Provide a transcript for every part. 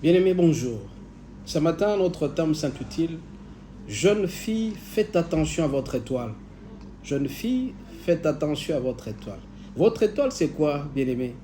Bien-aimés, bonjour. Ce matin, notre thème s'intitule « Jeune fille, faites attention à votre étoile ». Jeune fille, faites attention à votre étoile. Votre étoile, c'est quoi, bien-aimés?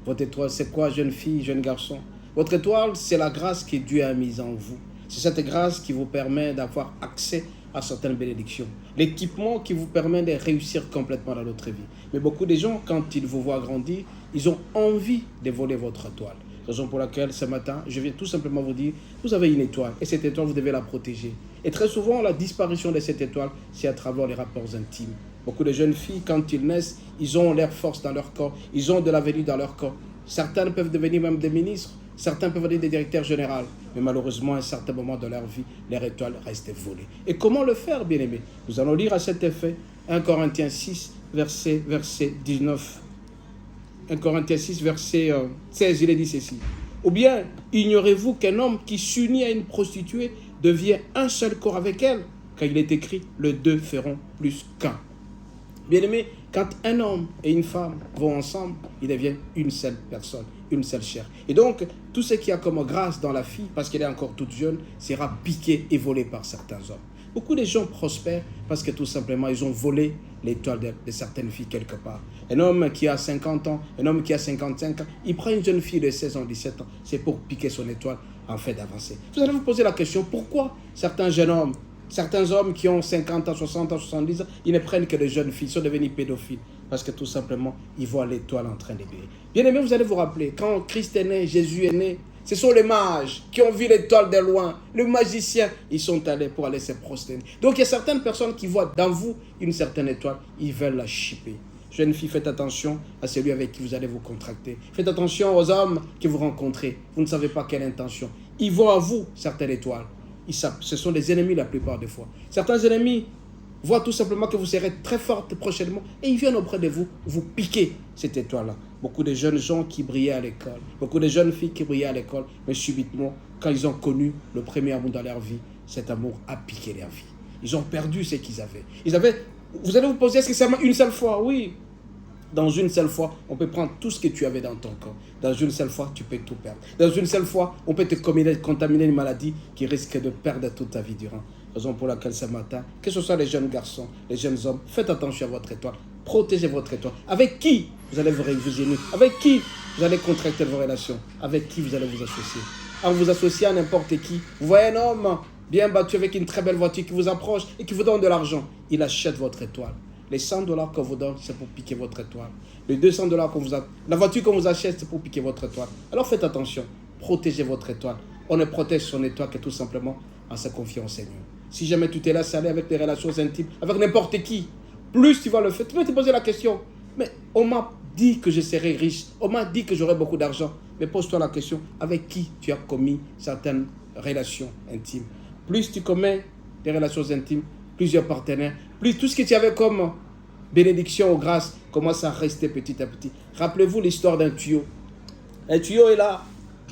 Votre étoile, c'est quoi, jeune fille, jeune garçon? Votre étoile, c'est la grâce que Dieu a mise en vous. C'est cette grâce qui vous permet d'avoir accès à certaines bénédictions. L'équipement qui vous permet de réussir complètement dans votre vie. Mais beaucoup de gens, quand ils vous voient grandir, ils ont envie de voler votre étoile. Raison pour laquelle, ce matin, je viens tout simplement vous dire, vous avez une étoile, et cette étoile, vous devez la protéger. Et très souvent, la disparition de cette étoile, c'est à travers les rapports intimes. Beaucoup de jeunes filles, quand ils naissent, ils ont leur force dans leur corps, ils ont de l'avenir dans leur corps. Certains peuvent devenir même des ministres, certains peuvent devenir des directeurs généraux. Mais malheureusement, à un certain moment de leur vie, leur étoile reste volée. Et comment le faire, bien-aimés? Nous allons lire à cet effet 1 Corinthiens 6, verset 19. 1 Corinthiens 6, verset 16, il est dit ceci. Ou bien, ignorez-vous qu'un homme qui s'unit à une prostituée devient un seul corps avec elle, car il est écrit, les deux feront plus qu'un. Bien-aimé, quand un homme et une femme vont ensemble, ils deviennent une seule personne, une seule chair. Et donc, tout ce qui a comme grâce dans la fille, parce qu'elle est encore toute jeune, sera piqué et volé par certains hommes. Beaucoup de gens prospèrent parce que tout simplement, ils ont volé l'étoile de certaines filles quelque part. Un homme qui a 50 ans, un homme qui a 55 ans, il prend une jeune fille de 16 ans, 17 ans, c'est pour piquer son étoile en fait d'avancer. Vous allez vous poser la question, pourquoi certains jeunes hommes, certains hommes qui ont 50 ans, 60 ans, 70 ans, ils ne prennent que de jeunes filles, ils sont devenus pédophiles. Parce que tout simplement, ils voient l'étoile en train de briller. Bien aimé, vous allez vous rappeler, quand Christ est né, Jésus est né, ce sont les mages qui ont vu l'étoile de loin. Les magiciens, ils sont allés pour aller se prosterner. Donc il y a certaines personnes qui voient dans vous une certaine étoile, ils veulent la chipper. Jeune fille, faites attention à celui avec qui vous allez vous contracter. Faites attention aux hommes que vous rencontrez. Vous ne savez pas quelle intention. Ils voient à vous certaines étoiles. Ce sont des ennemis la plupart des fois. Certains ennemis voient tout simplement que vous serez très forte prochainement et ils viennent auprès de vous, vous piquer cette étoile-là. Beaucoup de jeunes gens qui brillaient à l'école, beaucoup de jeunes filles qui brillaient à l'école, mais subitement, quand ils ont connu le premier amour dans leur vie, cet amour a piqué leur vie. Ils ont perdu ce qu'ils avaient. Vous allez vous poser, est-ce que c'est seulement une seule fois? Oui. Dans une seule fois, on peut prendre tout ce que tu avais dans ton corps. Dans une seule fois, tu peux tout perdre. Dans une seule fois, on peut te contaminer une maladie qui risque de perdre toute ta vie durant. Raison pour laquelle ce matin, que ce soit les jeunes garçons, les jeunes hommes, faites attention à votre étoile. Protégez votre étoile. Avec qui vous allez vous unir? Avec qui vous allez contracter vos relations? Avec qui vous allez vous associer? En vous associant à n'importe qui, vous voyez un homme bien battu avec une très belle voiture qui vous approche et qui vous donne de l'argent. Il achète votre étoile. Les 100 $ qu'on vous donne, c'est pour piquer votre étoile. Les 200 $ qu'on vous a... La voiture qu'on vous achète, c'est pour piquer votre étoile. Alors faites attention. Protégez votre étoile. On ne protège son étoile que tout simplement en se confiant au Seigneur. Si jamais tu t'es laissé aller avec des relations intimes, avec n'importe qui, plus tu vas le faire. Tu vas te poser la question. Mais on m'a dit que je serais riche. On m'a dit que j'aurais beaucoup d'argent. Mais pose-toi la question. Avec qui tu as commis certaines relations intimes? Plus tu commets des relations intimes, plusieurs partenaires, plus tout ce que tu avais comme bénédiction ou grâce commence à rester petit à petit. Rappelez-vous l'histoire d'un tuyau. Un tuyau est là,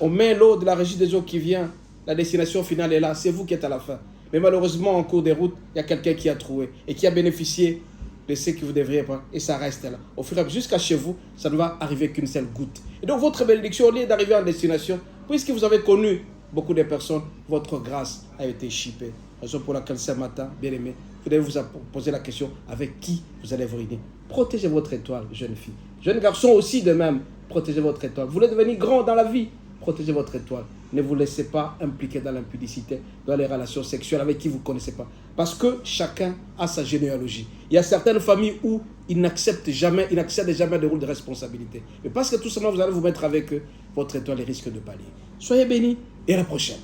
on met l'eau de la régie des eaux qui vient, la destination finale est là, c'est vous qui êtes à la fin. Mais malheureusement, en cours de route, il y a quelqu'un qui a trouvé et qui a bénéficié de ce que vous devriez prendre et ça reste là. Au fur et à mesure, jusqu'à chez vous, ça ne va arriver qu'une seule goutte. Et donc votre bénédiction, au lieu d'arriver en destination, puisque vous avez connu beaucoup de personnes, votre grâce a été chippée. Raison pour laquelle ce matin, bien aimé, vous devez vous poser la question avec qui vous allez vous réunir. Protégez votre étoile, jeune fille. Jeune garçon aussi de même, protégez votre étoile. Vous voulez devenir grand dans la vie, protégez votre étoile. Ne vous laissez pas impliquer dans l'impudicité, dans les relations sexuelles avec qui vous ne connaissez pas. Parce que chacun a sa généalogie. Il y a certaines familles où ils n'acceptent jamais des rôles de responsabilité. Mais parce que tout simplement vous allez vous mettre avec eux, votre étoile risque de pâlir. Soyez bénis et à la prochaine.